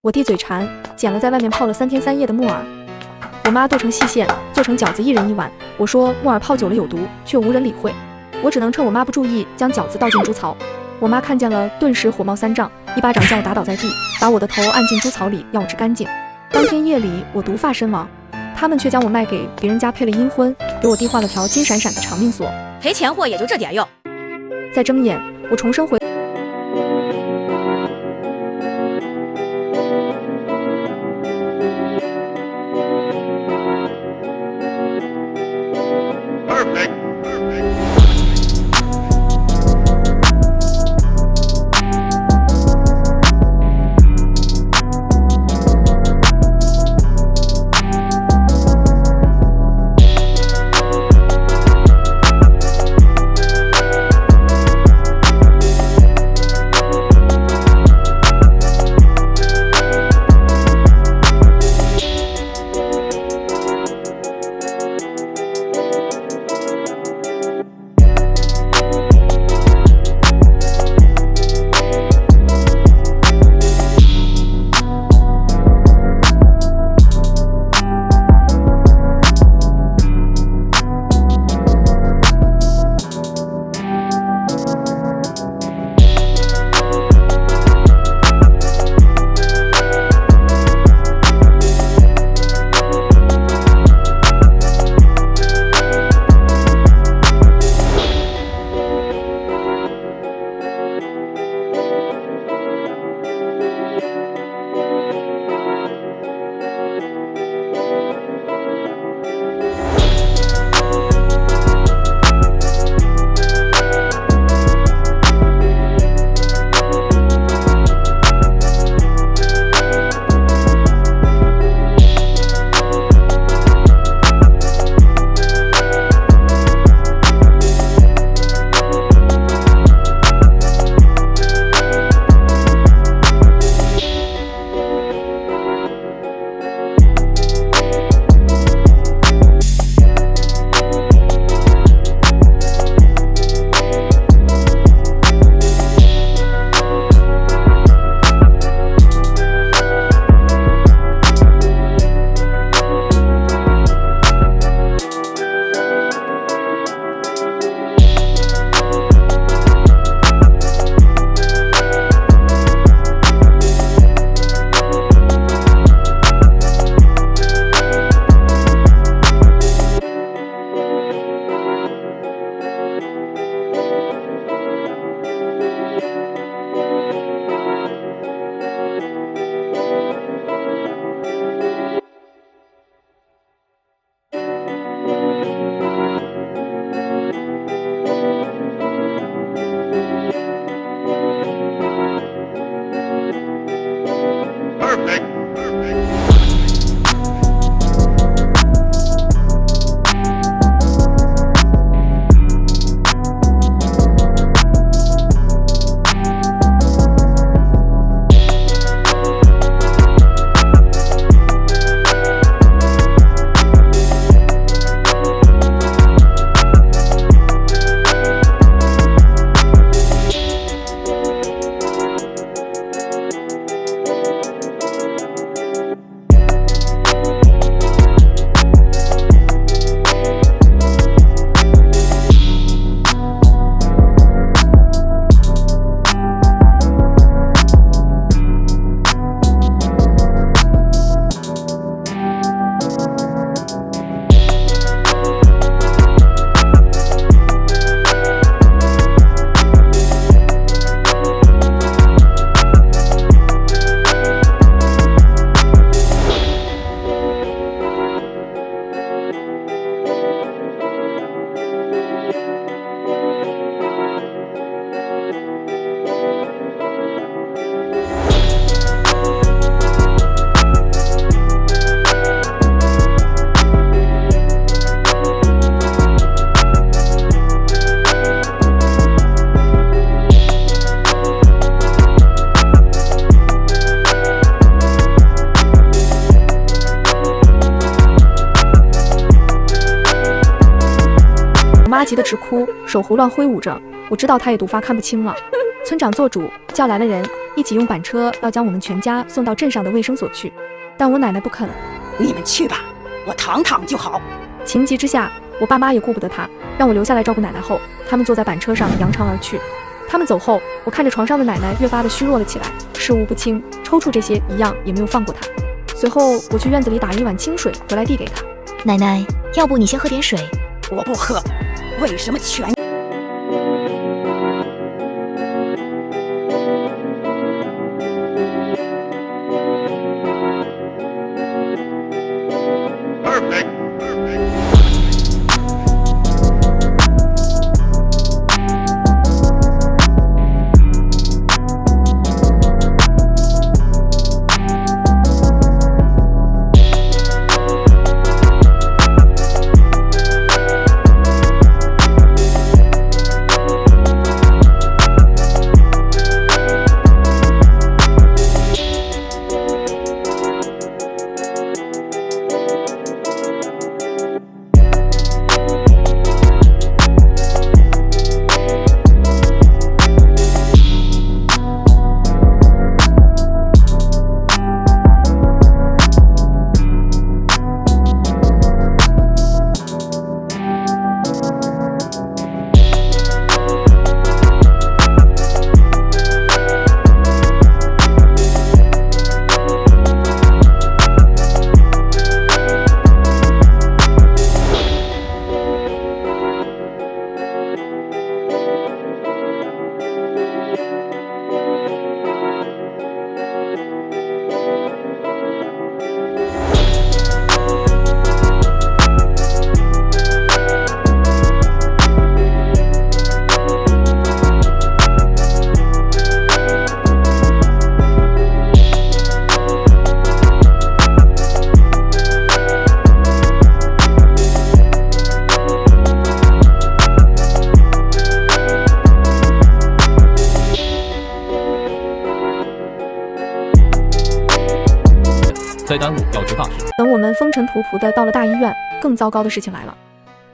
我弟嘴馋，捡了在外面泡了3天3夜的木耳。我妈剁成细线，做成饺子，1人1碗。我说木耳泡久了有毒，却无人理会。我只能趁我妈不注意，将饺子倒进猪槽。我妈看见了，顿时火冒3丈，一巴掌将我打倒在地，把我的头按进猪槽里，要我吃干净。当天夜里，我毒发身亡，他们却将我卖给别人家配了阴婚，给我弟换了条金闪闪的长命锁。赔钱货也就这点用。再睁眼，我重生回。妈急得直哭，手胡乱挥舞着。我知道她也毒发看不清了。村长做主，叫来了人，一起用板车要将我们全家送到镇上的卫生所去。但我奶奶不肯，你们去吧，我躺躺就好。情急之下，我爸妈也顾不得他，让我留下来照顾奶奶后，他们坐在板车上扬长而去。他们走后，我看着床上的奶奶越发的虚弱了起来，事无不清，抽搐这些一样也没有放过她。随后我去院子里打了一碗清水回来递给她。奶奶，要不你先喝点水？我不喝，为什么全再耽误要知大事。等我们风尘仆仆的到了大医院，更糟糕的事情来了。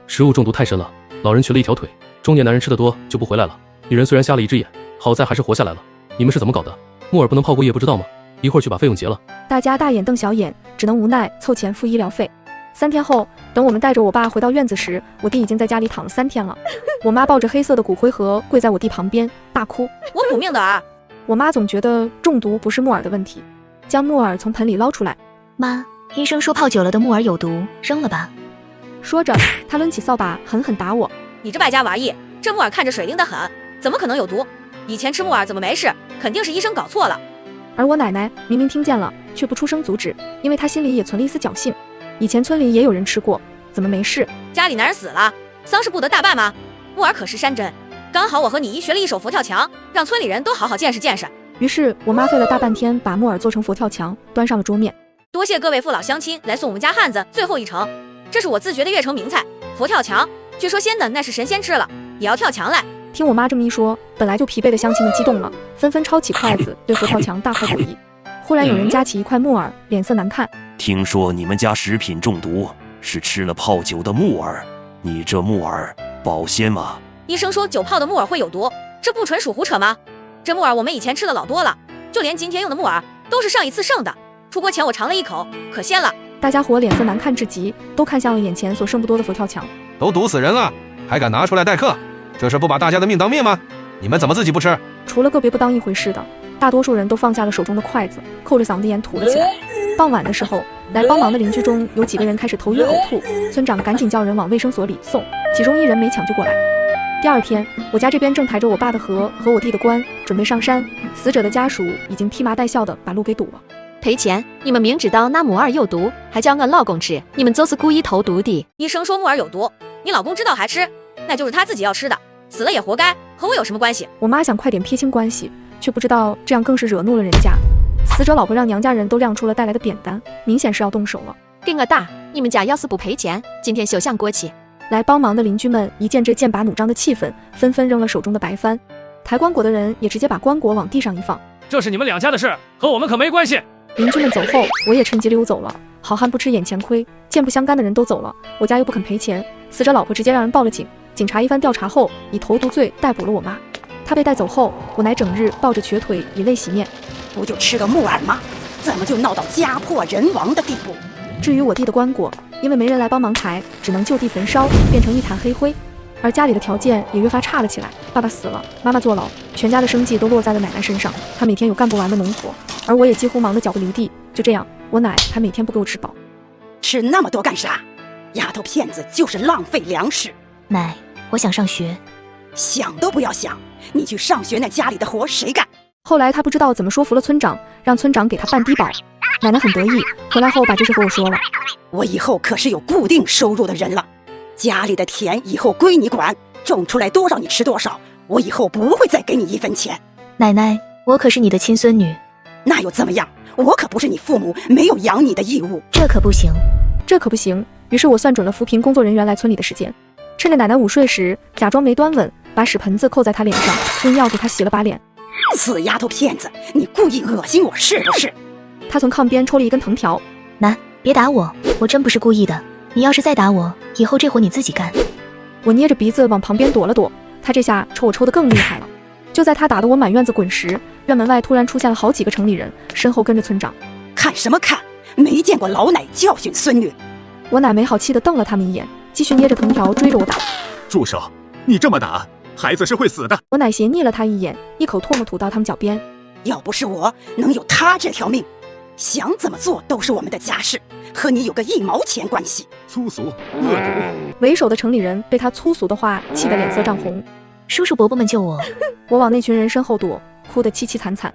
食物中毒太深了，老人瘸了一条腿，中年男人吃得多就不回来了，女人虽然瞎了一只眼，好在还是活下来了。你们是怎么搞的？木耳不能泡过夜不知道吗？一会儿去把费用结了。大家大眼瞪小眼，只能无奈凑钱付医疗费。3天后，等我们带着我爸回到院子时，我弟已经在家里躺了3天了。我妈抱着黑色的骨灰盒跪在我弟旁边大哭。我苦命的儿。我妈总觉得中毒不是木耳的问题，将木耳从盆里捞出来。妈，医生说泡久了的木耳有毒，扔了吧。说着，她抡起扫把狠狠打我。你这败家娃儿，这木耳看着水灵得很，怎么可能有毒？以前吃木耳怎么没事？肯定是医生搞错了。而我奶奶明明听见了，却不出声阻止，因为她心里也存了一丝侥幸。以前村里也有人吃过，怎么没事？家里男人死了，丧事不得大办吗？木耳可是山珍，刚好我和你姨学了一手佛跳墙，让村里人都好好见识见识。于是我妈费了大半天把木耳做成佛跳墙，端上了桌面。多谢各位父老乡亲来送我们家汉子最后一程，这是我自学的越城名菜佛跳墙，据说鲜的那是神仙吃了也要跳墙来。听我妈这么一说，本来就疲惫的乡亲们激动了，纷纷抄起筷子对佛跳墙大快朵颐。忽然有人夹起一块木耳，脸色难看。听说你们家食品中毒，是吃了泡酒的木耳，你这木耳保鲜吗？医生说酒泡的木耳会有毒，这不纯属胡扯吗？这木耳我们以前吃的老多了，就连今天用的木耳都是上一次剩的。出国前我尝了一口，可鲜了。大家伙脸色难看至极，都看向了眼前所剩不多的佛跳墙。都毒死人了，还敢拿出来待客，这是不把大家的命当面吗？你们怎么自己不吃？除了个别不当一回事的，大多数人都放下了手中的筷子，扣着嗓子眼吐了起来。傍晚的时候，来帮忙的邻居中有几个人开始头晕呕吐，村长赶紧叫人往卫生所里送，其中1人没抢救过来。第2天，我家这边正抬着我爸的盒和我弟的棺准备上山，死者的家属已经披麻戴孝的把路给堵了。赔钱！你们明知道那木耳有毒，还叫俺老公吃，你们就是故意投毒的。医生说木耳有毒，你老公知道还吃，那就是他自己要吃的，死了也活该，和我有什么关系？我妈想快点撇清关系，却不知道这样更是惹怒了人家。死者老婆让娘家人都亮出了带来的扁担，明显是要动手了。给我打！你们家要是不赔钱，今天休想过去。来帮忙的邻居们一见这剑拔弩张的气氛，纷纷扔了手中的白帆。抬棺椁的人也直接把棺椁往地上一放。这是你们两家的事，和我们可没关系。邻居们走后，我也趁机溜走了。好汉不吃眼前亏，见不相干的人都走了，我家又不肯赔钱，死者老婆直接让人报了警。警察一番调查后，以投毒罪逮捕了我妈。他被带走后，我奶整日抱着瘸腿以泪洗面。不就吃个木耳吗？怎么就闹到家破人亡的地步？至于我弟的棺椁，因为没人来帮忙抬，只能就地焚烧，变成一滩黑灰。而家里的条件也越发差了起来，爸爸死了，妈妈坐牢，全家的生计都落在了奶奶身上。她每天有干不完的农活，而我也几乎忙得脚不离地。就这样，我奶还每天不给我吃饱。吃那么多干啥？丫头片子就是浪费粮食。奶，我想上学。想都不要想，你去上学那家里的活谁干？后来他不知道怎么说服了村长，让村长给他办低保。奶奶很得意，回来后把这事和我说了。我以后可是有固定收入的人了，家里的田以后归你管，种出来多少你吃多少，我以后不会再给你1分钱。奶奶，我可是你的亲孙女。那又怎么样？我可不是你父母，没有养你的义务。这可不行，这可不行。于是我算准了扶贫工作人员来村里的时间，趁着奶奶午睡时，假装没端稳，把屎盆子扣在她脸上，用药给她洗了把脸。死丫头片子，你故意恶心我是不是？她从炕边抽了一根藤条。奶，别打我，我真不是故意的。你要是再打我，以后这活你自己干。我捏着鼻子往旁边躲了躲，她这下抽我抽得更厉害了。就在她打得我满院子滚时，院门外突然出现了好几个城里人，身后跟着村长。看什么看？没见过老奶教训孙女。我奶没好气地瞪了他们一眼，继续捏着藤条追着我打。住手！你这么打，孩子是会死的。我奶斜睨了他一眼，一口唾沫吐到他们脚边。要不是我，能有他这条命？想怎么做都是我们的家事，和你有个1毛钱关系。粗俗恶毒！为首的城里人被他粗俗的话气得脸色涨红。叔叔伯伯们救我！我往那群人身后躲，哭得凄凄惨惨。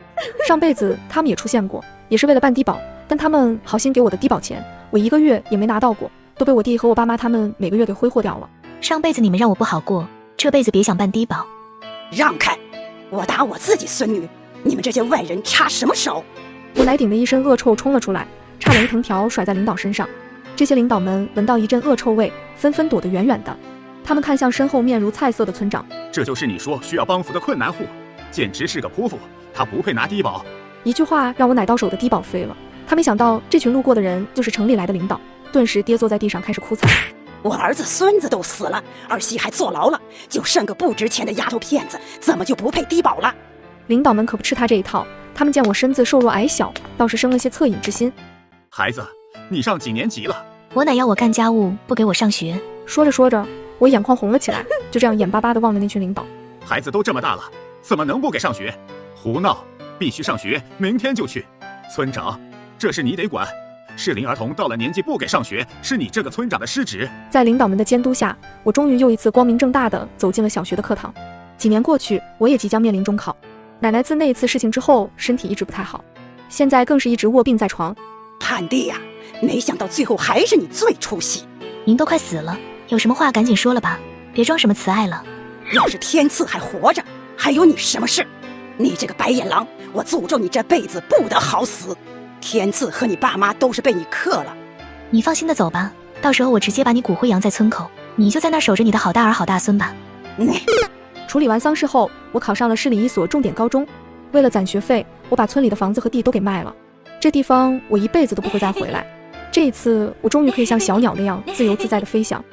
上辈子他们也出现过，也是为了办低保，但他们好心给我的低保钱，我1个月也没拿到过，都被我弟和我爸妈他们每个月给挥霍掉了。上辈子你们让我不好过，这辈子别想办低保。让开！我打我自己孙女，你们这些外人插什么手？我奶顶着一身恶臭冲了出来，差点一藤条甩在领导身上。这些领导们闻到一阵恶臭味，纷纷躲得远远的。他们看向身后面如菜色的村长。这就是你说需要帮扶的困难户，简直是个泼妇，他不配拿低保。一句话让我奶到手的低保飞了。他没想到这群路过的人就是城里来的领导，顿时跌坐在地上开始哭惨。我儿子孙子都死了，儿媳还坐牢了，就剩个不值钱的丫头片子，怎么就不配低保了？领导们可不吃他这一套，他们见我身子瘦弱矮小，倒是生了些恻隐之心。孩子，你上几年级了？我奶要我干家务，不给我上学。说着说着，我眼眶红了起来，就这样眼巴巴地望着那群领导。孩子都这么大了，怎么能不给上学？胡闹！必须上学，明天就去。村长，这事你得管。适龄儿童到了年纪不给上学，是你这个村长的失职。在领导们的监督下，我终于又一次光明正大地走进了小学的课堂。几年过去，我也即将面临中考。奶奶自那一次事情之后，身体一直不太好，现在更是一直卧病在床。汉弟呀，没想到最后还是你最出息。您都快死了，有什么话赶紧说了吧，别装什么慈爱了。要是天赐还活着，还有你什么事？你这个白眼狼，我诅咒你这辈子不得好死。天赐和你爸妈都是被你克了。你放心的走吧，到时候我直接把你骨灰扬在村口，你就在那守着你的好大儿好大孙吧。处理完丧事后，我考上了市里一所重点高中。为了攒学费，我把村里的房子和地都给卖了。这地方我一辈子都不会再回来。这一次，我终于可以像小鸟那样自由自在地飞翔。